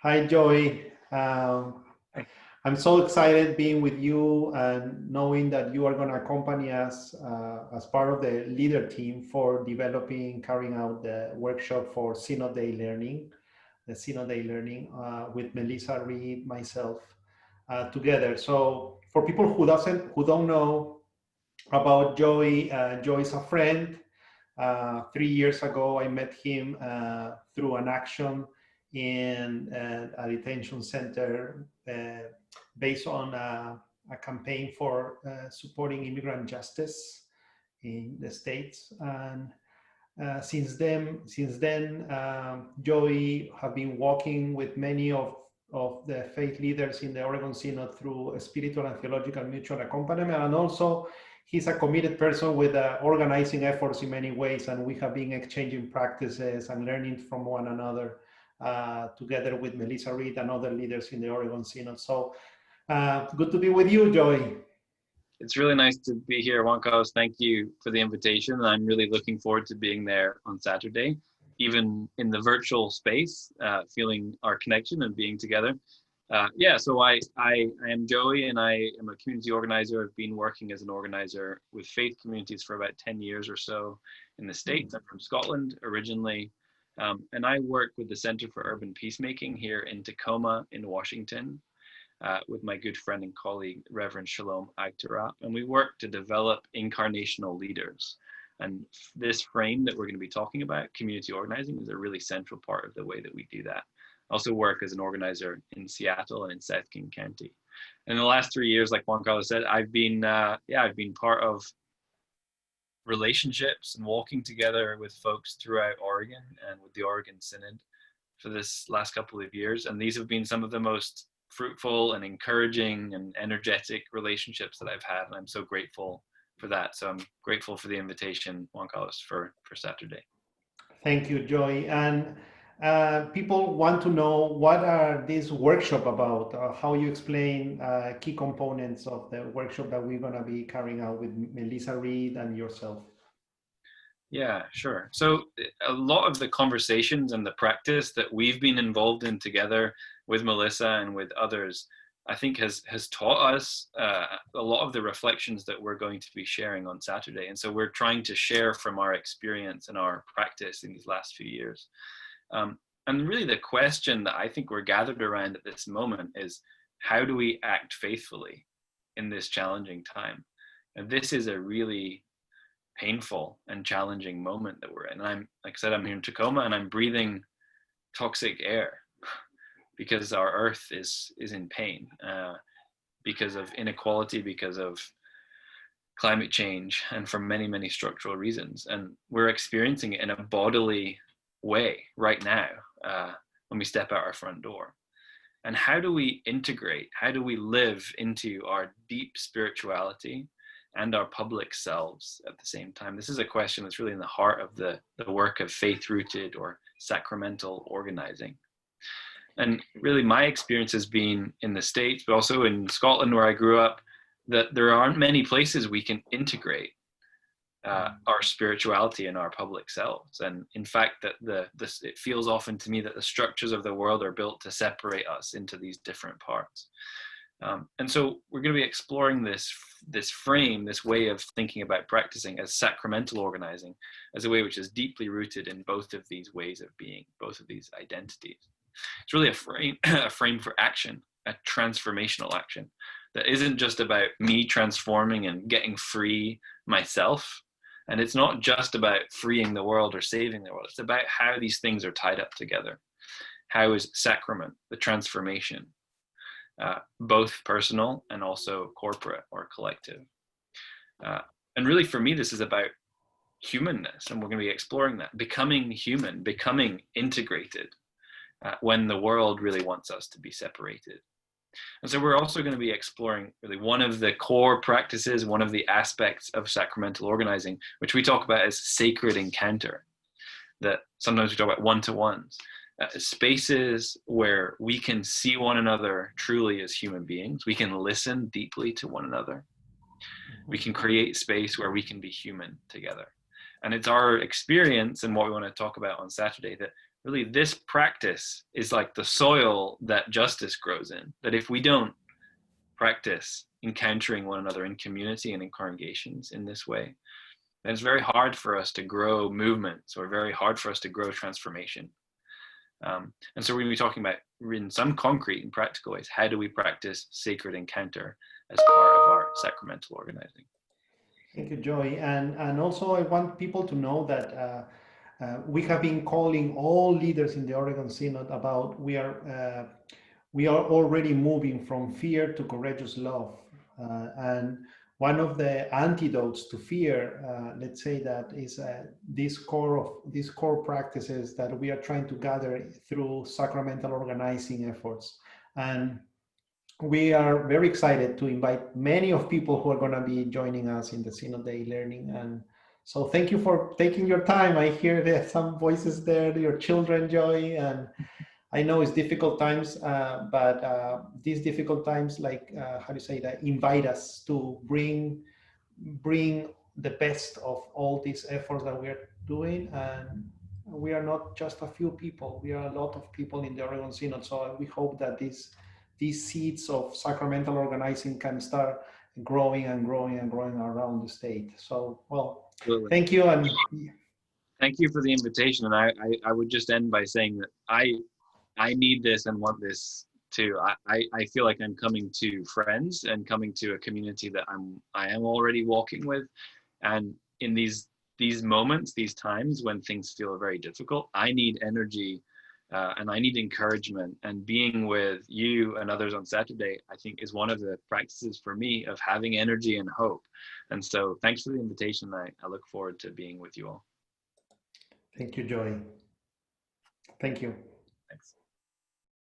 Hi, Joey. I'm so excited being with you and knowing that you are going to accompany us as part of the leader team for developing, carrying out the workshop for Synod Day Learning, the Synod Day Learning with Melissa Reed, myself, together. So for people who don't know about Joey, Joey's a friend. 3 years ago, I met him through an action in a detention center based on a campaign for supporting immigrant justice in the States. And since then, Joey have been working with many of the faith leaders in the Oregon Synod through spiritual and theological mutual accompaniment, and also he's a committed person with organizing efforts in many ways, and we have been exchanging practices and learning from one another together with Melissa Reed and other leaders in the Oregon Synod. So good to be with you, Joey. It's really nice to be here, Juan Carlos. Thank you for the invitation. I'm really looking forward to being there on Saturday, even in the virtual space, feeling our connection and being together. So I am Joey, and I am a community organizer. I've been working as an organizer with faith communities for about 10 years or so in the States. I'm from Scotland originally, and I work with the Center for Urban Peacemaking here in Tacoma in Washington. With my good friend and colleague, Reverend Shalom Agtarap, and we work to develop incarnational leaders. And this frame that we're going to be talking about, community organizing, is a really central part of the way that we do that. I also work as an organizer in Seattle and in South King County. And in the last 3 years, like Juan Carlos said, I've been part of relationships and walking together with folks throughout Oregon and with the Oregon Synod for this last couple of years. And these have been some of the most fruitful and encouraging and energetic relationships that I've had, and I'm so grateful for that. So I'm grateful for the invitation, Juan Carlos, for Saturday. Thank you, Joey. And people want to know, what are these workshop about? How you explain key components of the workshop that we're going to be carrying out with Melissa Reed and yourself? Yeah, sure. So a lot of the conversations and the practice that we've been involved in together with Melissa and with others, I think has taught us a lot of the reflections that we're going to be sharing on Saturday. And so we're trying to share from our experience and our practice in these last few years. And really the question that I think we're gathered around at this moment is, how do we act faithfully in this challenging time? And this is a really painful and challenging moment that we're in. And I'm, like I said, I'm here in Tacoma and I'm breathing toxic air because our earth is in pain because of inequality, because of climate change, and for many, many structural reasons. And we're experiencing it in a bodily way right now when we step out our front door. And how do we integrate, how do we live into our deep spirituality and our public selves at the same time? This is a question that's really in the heart of the work of faith-rooted or sacramental organizing. And really my experience has been in the States, but also in Scotland where I grew up, that there aren't many places we can integrate our spirituality and our public selves. And in fact, that it feels often to me that the structures of the world are built to separate us into these different parts. And so we're going to be exploring this frame, this way of thinking about practicing as sacramental organizing, as a way which is deeply rooted in both of these ways of being, both of these identities. It's really a frame for action, a transformational action that isn't just about me transforming and getting free myself. And it's not just about freeing the world or saving the world. It's about how these things are tied up together. How is sacrament, the transformation, both personal and also corporate or collective. And really for me, this is about humanness, and we're going to be exploring that, becoming human, becoming integrated when the world really wants us to be separated. And so we're also going to be exploring really one of the core practices, one of the aspects of sacramental organizing, which we talk about as sacred encounter, that sometimes we talk about one-to-ones. Spaces where we can see one another truly as human beings. We can listen deeply to one another. We can create space where we can be human together. And it's our experience, and what we want to talk about on Saturday, that really this practice is like the soil that justice grows in. That if we don't practice encountering one another in community and in congregations in this way, then it's very hard for us to grow movements, or very hard for us to grow transformation. And so we're going to be talking about, in some concrete and practical ways, how do we practice sacred encounter as part of our sacramental organizing. Thank you, Joey. And also I want people to know that we have been calling all leaders in the Oregon Synod about we are already moving from fear to courageous love. And one of the antidotes to fear, let's say, that is these core practices that we are trying to gather through sacramental organizing efforts. And we are very excited to invite many of people who are going to be joining us in the Synod Day learning. And so thank you for taking your time. I hear there's some voices there, your children, Joy, and I know it's difficult times, but these difficult times, like, how do you say that, invite us to bring the best of all these efforts that we are doing. And we are not just a few people, we are a lot of people in the Oregon Synod. So we hope that these seeds of sacramental organizing can start growing and growing and growing around the state. So, well, Absolutely. Thank you. And thank you for the invitation. And I would just end by saying that I need this and want this too. I feel like I'm coming to friends and coming to a community that I am already walking with. And in these moments, these times when things feel very difficult, I need energy and I need encouragement. And being with you and others on Saturday, I think, is one of the practices for me of having energy and hope. And so thanks for the invitation. I look forward to being with you all. thank you, Joy. Thank you.